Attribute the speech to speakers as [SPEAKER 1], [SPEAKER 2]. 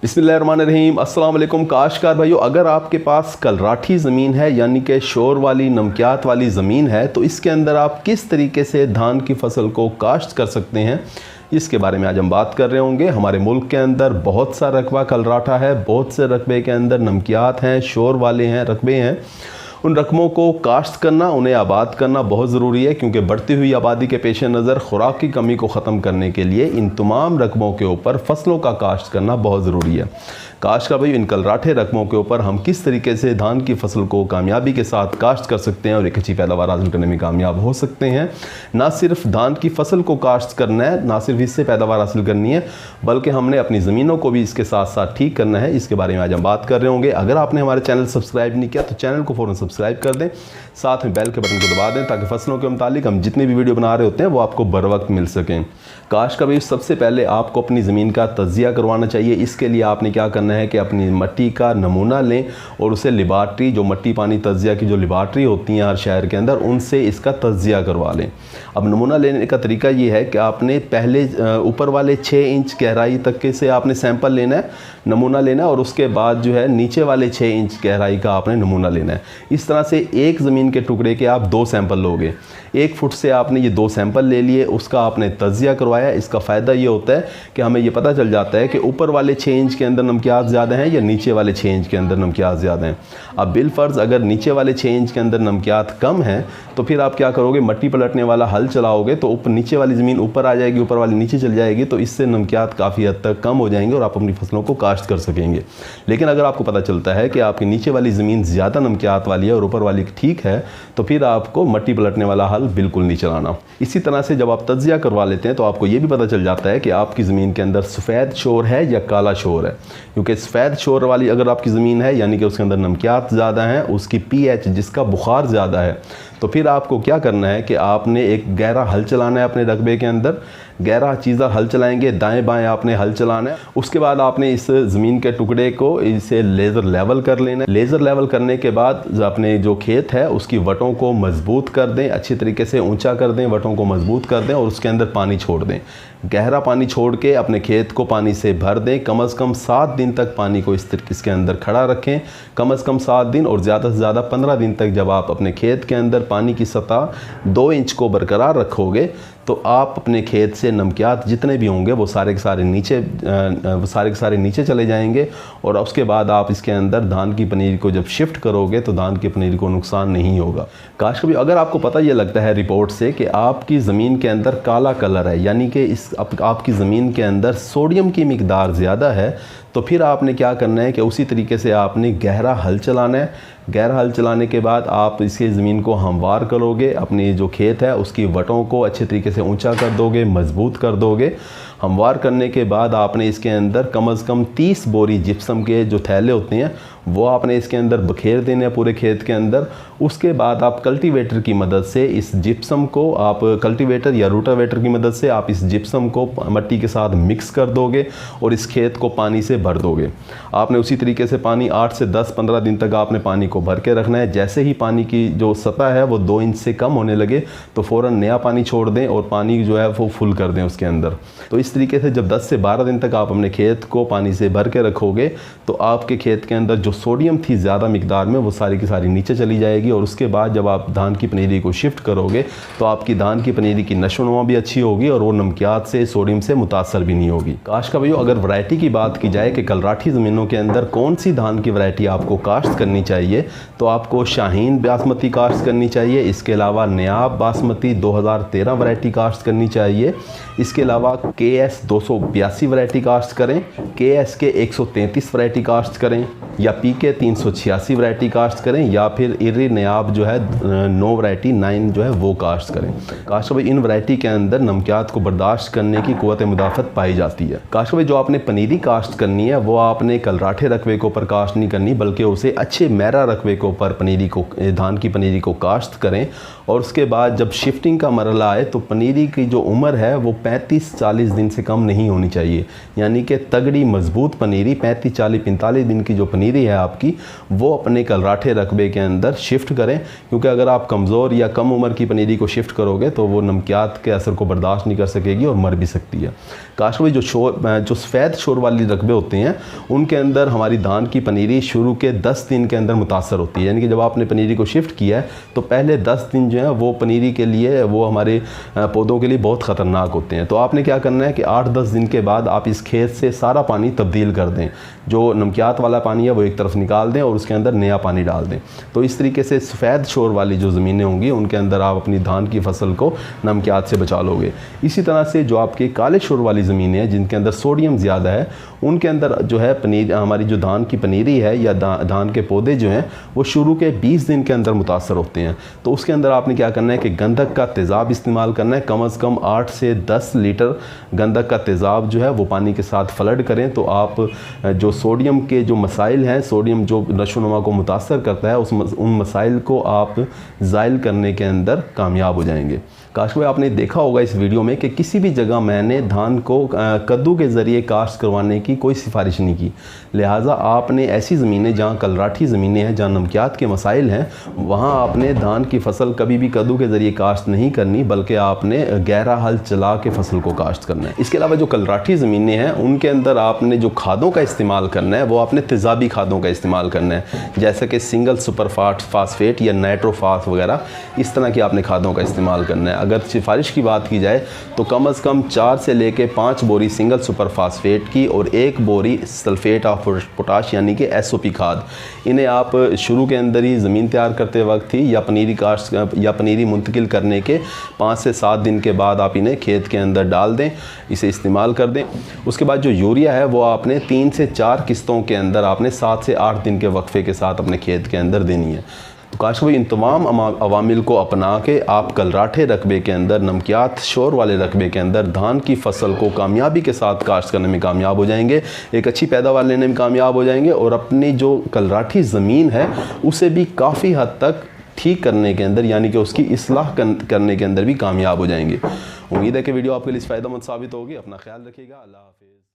[SPEAKER 1] बिस्मिल्लाहिर्रहमानिर्रहीम। अस्सलाम वालेकुम काश्तकार भाइयों, अगर आपके पास कलराठी ज़मीन है यानी कि शोर वाली नमकियात वाली ज़मीन है तो इसके अंदर आप किस तरीके से धान की फसल को काश्त कर सकते हैं, इसके बारे में आज हम बात कर रहे होंगे। हमारे मुल्क के अंदर बहुत सा रकबा कलराठा है, बहुत से रकबे के अंदर नमकियात हैं, शोर वाले हैं, रकबे हैं। उन रकमों को काश्त करना, उन्हें आबाद करना बहुत ज़रूरी है, क्योंकि बढ़ती हुई आबादी के पेश नज़र खुराक की कमी को ख़त्म करने के लिए इन तमाम रकबों के ऊपर फसलों का काश्त करना बहुत ज़रूरी है। काश्त का भाई इन कलराठे रकमों के ऊपर हम किस तरीके से धान की फसल को कामयाबी के साथ काश्त कर सकते हैं और एक अच्छी पैदावार हासिल करने में कामयाब हो सकते हैं। ना सिर्फ धान की फसल को काश्त करना है, ना सिर्फ इससे पैदावार हासिल करनी है, बल्कि हमने अपनी ज़मीनों को भी इसके साथ साथ ठीक करना है। इसके बारे में आज हम बात कर रहे होंगे। अगर आपने हमारे चैनल सब्सक्राइब नहीं किया तो चैनल को फ़ौरन सब्सक्राइब कर दें, साथ में बेल के बटन को दबा दें ताकि फसलों के मुतालिक हम जितने भी वीडियो बना रहे होते हैं वो आपको बर वक्त मिल सकें। काश्त का भाई सबसे पहले आपको अपनी ज़मीन का तज्जिया करवाना चाहिए। इसके लिए आपने क्या करना है कि अपनी मट्टी का नमूना लें और उसे लेबार्ट्री, जो मट्टी पानी तज्जिया की जो लेबार्ट्री होती हैं हर शहर के अंदर, उनसे इसका तज्जिया करवा लें। अब नमूना लेने का तरीका ये है कि आपने पहले ऊपर वाले 6 इंच गहराई तक के से आपने सैंपल लेना है, नमूना लेना है, और उसके बाद जो है नीचे वाले 6 इंच गहराई का आपने नमूना लेना है। इस तरह से एक ज़मीन के टुकड़े के आप 2 सैंपल लोगे। 1 फुट से आपने ये 2 सैंपल ले लिए, उसका आपने तज्जिया करवाया। इसका फ़ायदा ये होता है कि हमें ये पता चल जाता है कि ऊपर वाले 6 इंच के अंदर नमकियात ज़्यादा हैं या नीचे वाले 6 इंच के अंदर नमकियात ज़्यादा हैं। अब बिलफ़र्ज़ अगर नीचे वाले 6 इंच के अंदर नमकियात कम हैं तो फिर आप क्या करोगे, मट्टी पलटने वाला हल चलाओगे तो ऊपर नीचे वाली ज़मीन ऊपर आ जाएगी, ऊपर वाली नीचे चल जाएगी, तो इससे नमकियात काफ़ी हद तक कम हो जाएंगे और आप अपनी फसलों को काश्त कर सकेंगे। लेकिन अगर आपको पता चलता है कि आपकी नीचे वाली ज़मीन ज़्यादा नमकियात वाली है और ऊपर वाली ठीक है, तो फिर आपको मट्टी पलटने वाला हल बिल्कुल नहीं चलाना। इसी तरह से जब आप तज्जिया करवा लेते हैं तो आपको ये भी पता चल जाता है कि आपकी ज़मीन के अंदर सफ़ेद शोर है या काला शोर है। क्योंकि सफ़ेद शोर वाली अगर आपकी ज़मीन है यानी कि उसके अंदर नमकियात ज़्यादा हैं, उसकी pH जिसका बुखार ज़्यादा है, तो फिर आपको क्या करना है कि आपने एक गहरा हल चलाना है अपने रकबे के अंदर। गहरा चीज़ा हल चलाएंगे, दाएं बाएं आपने हल चलाना है। उसके बाद आपने इस ज़मीन के टुकड़े को इसे लेज़र लेवल कर लेना है। लेज़र लेवल करने के बाद अपने जो खेत है उसकी वटों को मजबूत कर दें, अच्छी तरीके से ऊंचा कर दें, वटों को मजबूत कर दें और उसके अंदर पानी छोड़ दें। गहरा पानी छोड़ के अपने खेत को पानी से भर दें। कम से कम 7 दिन तक पानी को इसके अंदर खड़ा रखें, कम से कम 7 दिन, और ज़्यादा से ज़्यादा 15 दिन तक जब आप अपने खेत के अंदर पानी की सतह 2 इंच को बरकरार रखोगे तो आप अपने खेत से नमकियात जितने भी होंगे वो सारे के सारे नीचे चले जाएंगे। और उसके बाद आप इसके अंदर धान की पनीर को जब शिफ्ट करोगे तो धान की पनीर को नुकसान नहीं होगा। काश कभी अगर आपको पता ये लगता है रिपोर्ट से कि आपकी ज़मीन के अंदर काला कलर है, यानी कि आपकी ज़मीन के अंदर सोडियम की मिकदार ज़्यादा है, तो फिर आपने क्या करना है कि उसी तरीके से आपने गहरा हल चलाना है। गहरा हल चलाने के बाद आप इसकी ज़मीन को हमवार करोगे, अपनी जो खेत है उसकी वटों को अच्छे तरीके से ऊंचा कर दोगे, मजबूत कर दोगे। हमवार करने के बाद आपने इसके अंदर कम से कम 30 बोरी जिप्सम के जो थैले होते हैं वो आपने इसके अंदर बखेर देने हैं पूरे खेत के अंदर। उसके बाद आप कल्टीवेटर की मदद से इस जिप्सम को, आप कल्टीवेटर या रूटावेटर की मदद से आप इस जिप्सम को मट्टी के साथ मिक्स कर दोगे और इस खेत को पानी से भर दोगे। आपने उसी तरीके से पानी 8 से 10-15 दिन तक आपने पानी को भर के रखना है। जैसे ही पानी की जो सतह है वो 2 इंच से कम होने लगे तो फ़ौरन नया पानी छोड़ दें और पानी जो है वो फुल कर दें उसके अंदर। तो इस तरीके से जब 10 से 12 दिन तक आप अपने खेत को पानी से भर के रखोगे तो आपके खेत के अंदर जो सोडियम थी ज़्यादा मिकदार में वो सारी की सारी नीचे चली जाएगी। और उसके बाद जब आप धान की पनीरी को शिफ्ट करोगे तो आपकी धान की पनीरी की नशोनुमा भी अच्छी होगी और वो नमकियात से, सोडियम से मुतासर भी नहीं होगी। काश्त का भाइयों अगर वैरायटी की बात की जाए कि कलराठी ज़मीनों के अंदर कौन सी धान की वैरायटी आपको काश्त करनी चाहिए, तो आपको शाहीन बासमती काश्त करनी चाहिए। इसके अलावा नयाब बासमती 2013 वैरायटी काश्त करनी चाहिए। इसके अलावा KS 282 वैरायटी काश्त करें, KS के 133 वैरायटी काश्त करें, या PK 386 वैरायटी काश्त करें, या फिर इर्री नयाब जो है 9 वैरायटी 9 जो है वो काश्त करें। काश्त भाई इन वैरायटी के अंदर नमकियात को बर्दाश्त करने की कुव्वत मुदाफ़त पाई जाती है। काश्त भाई जो आपने पनीरी काश्त करनी है वो आपने कलराठे रकबे के ऊपर काश्त नहीं करनी, बल्कि उसे अच्छे मेरा रकबे के ऊपर धान की पनीरी को काश्त करें। और उसके बाद जब शिफ्टिंग का मरला आए तो पनीरी की जो उम्र है वो 35-40 दिन दिन से कम नहीं होनी चाहिए। यानी कि तगड़ी मजबूत पनीरी 35, 40, 45 दिन की जो पनीरी है आपकी, वो अपने कलराठे रकबे के अंदर शिफ्ट करें, क्योंकि अगर आप कमज़ोर या कम उम्र की पनीरी को शिफ्ट करोगे तो वो नमकियात के असर को बर्दाश्त नहीं कर सकेगी और मर भी सकती है। काश भाई जो सफ़ेद शोर वाली रकबे होते हैं उनके अंदर हमारी धान की पनीरी शुरू के 10 दिन के अंदर मुतासर होती है। यानी कि जब आपने पनीरी को शिफ्ट किया है तो पहले 10 दिन जो है वो पनीरी के लिए, वो हमारे पौधों के लिए बहुत ख़तरनाक होते हैं। तो आपने क्या करना है कि 8-10 दिन के बाद आप इस खेत से सारा पानी तब्दील कर दें, जो नमकियात वाला पानी है वो एक तरफ निकाल दें और उसके अंदर नया पानी डाल दें। तो इस तरीके से सफ़ेद शोर वाली जो ज़मीनें होंगी उनके अंदर आप अपनी धान की फसल को नमकियात से बचा लोगे। इसी तरह से जो आपके काले शोर वाली ज़मीनें हैं जिनके अंदर सोडियम ज़्यादा है, उनके अंदर जो है हमारी जो धान की पनीरी है या धान के पौधे जो हैं वो शुरू के 20 दिन के अंदर मुतासर होते हैं। तो उसके अंदर आपने क्या करना है कि गंधक का तेज़ाब इस्तेमाल करना है। कम से कम 8 से 10 लीटर गंधक का तेज़ाब जो है वो पानी के साथ फ्लड करें, तो आप जो सोडियम के जो मसाइल हैं, सोडियम जो नशोनुमा को मुतासर करता है, उन मसाइल को आप ज़ाइल करने के अंदर कामयाब हो जाएंगे। काश भाई आपने देखा होगा इस वीडियो में कि किसी भी जगह मैंने धान को कद्दू के ज़रिए काश्त करवाने की कोई सिफारिश नहीं की। लिहाजा आपने ऐसी ज़मीनें जहाँ कलराठी ज़मीनें हैं, जहाँ नमकियात के मसाइल हैं, वहाँ आपने धान की फसल कभी भी कद्दू के ज़रिए काश्त नहीं करनी, बल्कि आपने गहरा हल चला के फसल को काश्त करना है। इसके अलावा जो कलराठी ज़मीनें हैं उनके अंदर आपने जो खादों का इस्तेमाल करना है वो आपने तेज़ाबी खादों का इस्तेमाल करना है, जैसे कि सिंगल सुपर फास्फेट या नाइट्रोफास वगैरह, इस तरह की आपने खादों का इस्तेमाल करना है। अगर सिफारिश की बात की जाए तो कम से कम 4 से लेके 5 बोरी सिंगल सुपर फास्फेट की और 1 बोरी सल्फेट ऑफ पोटाश यानी कि SOP खाद, इन्हें आप शुरू के अंदर ही ज़मीन तैयार करते वक्त ही या पनीरी काश्त या पनीरी मुंतकिल करने के 5 से 7 दिन के बाद आप इन्हें खेत के अंदर डाल दें, इसे इस्तेमाल कर दें। उसके बाद जो यूरिया है वो आपने 3 से 4 किस्तों के अंदर आपने 7 से 8 दिन के वक्फे के साथ अपने खेत के अंदर देनी है। तो काश भाई इन तमाम अवामिल को अपना के आप कलराठे रकबे के अंदर, नमकियात शोर वाले रकबे के अंदर धान की फसल को कामयाबी के साथ काश्त करने में कामयाब हो जाएंगे, एक अच्छी पैदावार लेने में कामयाब हो जाएंगे और अपनी जो कलराठी ज़मीन है उसे भी काफ़ी हद तक ठीक करने के अंदर, यानी कि उसकी इस्लाह करने के अंदर भी कामयाब हो जाएंगे। उम्मीद है कि वीडियो आपके लिए फ़ायदेमंद साबित होगी। अपना ख्याल रखिएगा। अल्लाह हाफ़िज़।